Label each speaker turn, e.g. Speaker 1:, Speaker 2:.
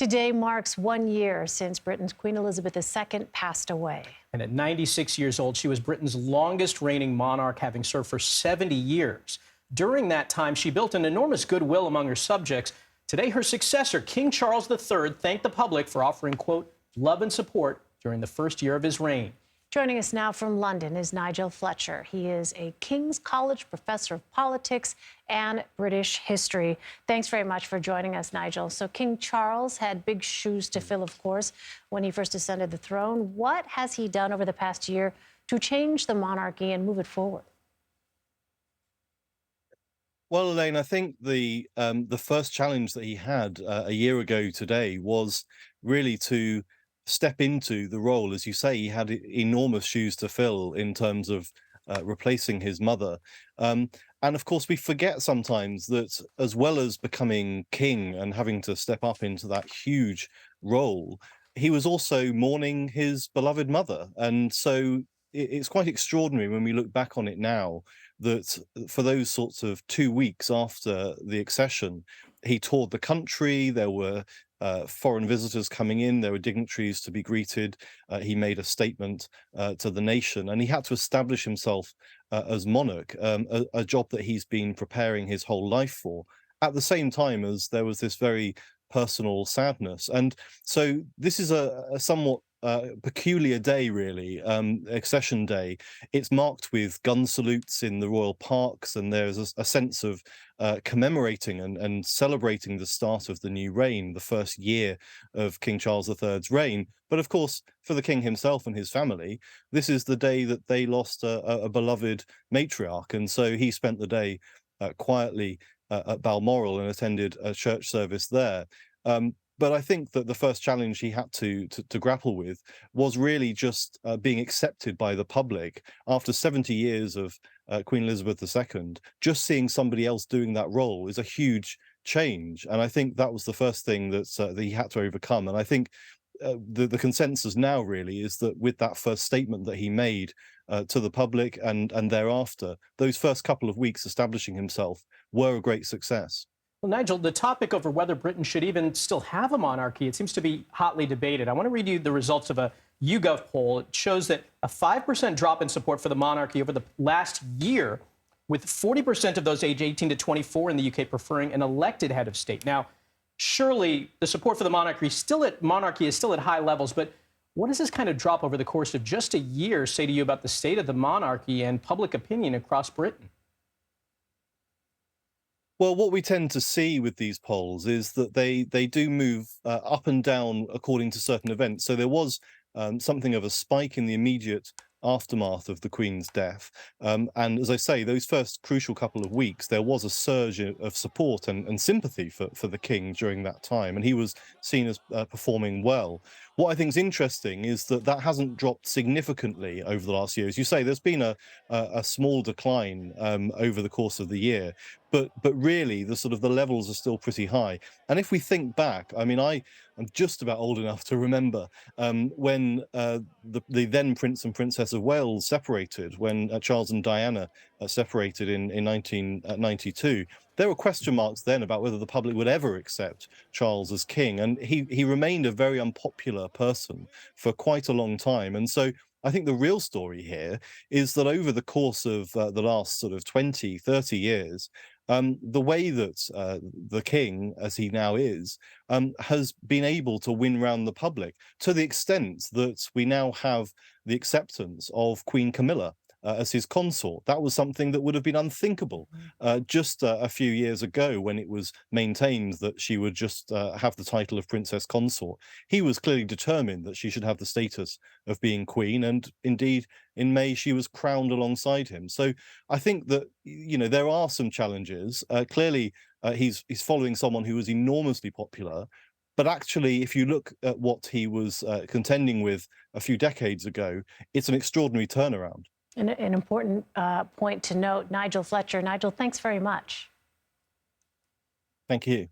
Speaker 1: Today marks 1 year since Britain's Queen Elizabeth II passed away.
Speaker 2: And at 96 years old, she was Britain's longest reigning monarch, having served for 70 years. During that time, she built an enormous goodwill among her subjects. Today, her successor, King Charles III, thanked the public for offering, quote, love and support during the first year of his reign.
Speaker 1: Joining us now from London is Nigel Fletcher. He is a King's College professor of politics and British history. Thanks very much for joining us, Nigel. So King Charles had big shoes to fill, of course, when he first ascended the throne. What has he done over the past year to change the monarchy and move it forward?
Speaker 3: Well, Elaine, I think the first challenge that he had a year ago today was really to step into the role. As you say, he had enormous shoes to fill in terms of replacing his mother. And of course, we forget sometimes that as well as becoming king and having to step up into that huge role, he was also mourning his beloved mother. And so it's quite extraordinary when we look back on it now that for those sorts of 2 weeks after the accession, he toured the country. There were foreign visitors coming in. There were dignitaries to be greeted. He made a statement to the nation, and he had to establish himself as monarch, a job that he's been preparing his whole life for, at the same time as there was this very personal sadness. And so this is a somewhat peculiar day, really, accession day. It's marked with gun salutes in the royal parks, and there's a sense of commemorating and celebrating the start of the new reign, the first year of King Charles III's reign. But of course, for the king himself and his family, this is the day that they lost a beloved matriarch, and so he spent the day quietly at Balmoral and attended a church service there. But I think that the first challenge he had to grapple with was really just being accepted by the public after 70 years of Queen Elizabeth II. Just seeing somebody else doing that role is a huge change, and I think that was the first thing that he had to overcome. And I think the consensus now really is that with that first statement that he made to the public and thereafter, those first couple of weeks establishing himself were a great success.
Speaker 2: Well, Nigel, the topic over whether Britain should even still have a monarchy, it seems to be hotly debated. I want to read you the results of a YouGov poll. It shows that a 5% drop in support for the monarchy over the last year, with 40% of those aged 18 to 24 in the UK preferring an elected head of state. Now, surely the support for the monarchy is still at high levels, but what does this kind of drop over the course of just a year say to you about the state of the monarchy and public opinion across Britain?
Speaker 3: Well, what we tend to see with these polls is that they do move up and down according to certain events. So there was something of a spike in the immediate aftermath of the Queen's death. And as I say, those first crucial couple of weeks, there was a surge of support and sympathy for the King during that time. And he was seen as performing well. What I think is interesting is that hasn't dropped significantly over the last year. As you say, there's been a small decline over the course of the year. But really, the levels are still pretty high. And if we think back, I mean, I'm just about old enough to remember when the then Prince and Princess of Wales separated, when Charles and Diana separated in 1992. There were question marks then about whether the public would ever accept Charles as king. And he remained a very unpopular person for quite a long time. And so I think the real story here is that over the course of the last sort of 20, 30 years, the way that the king, as he now is, has been able to win round the public to the extent that we now have the acceptance of Queen Camilla as his consort. That was something that would have been unthinkable just a few years ago, when it was maintained that she would just have the title of Princess Consort. He was clearly determined that she should have the status of being queen, and indeed in May she was crowned alongside him. So I think that, you know, there are some challenges. Clearly he's following someone who was enormously popular. But actually, if you look at what he was contending with a few decades ago, it's an extraordinary turnaround.
Speaker 1: An important point to note. Nigel Fletcher. Nigel, thanks very much.
Speaker 3: Thank you.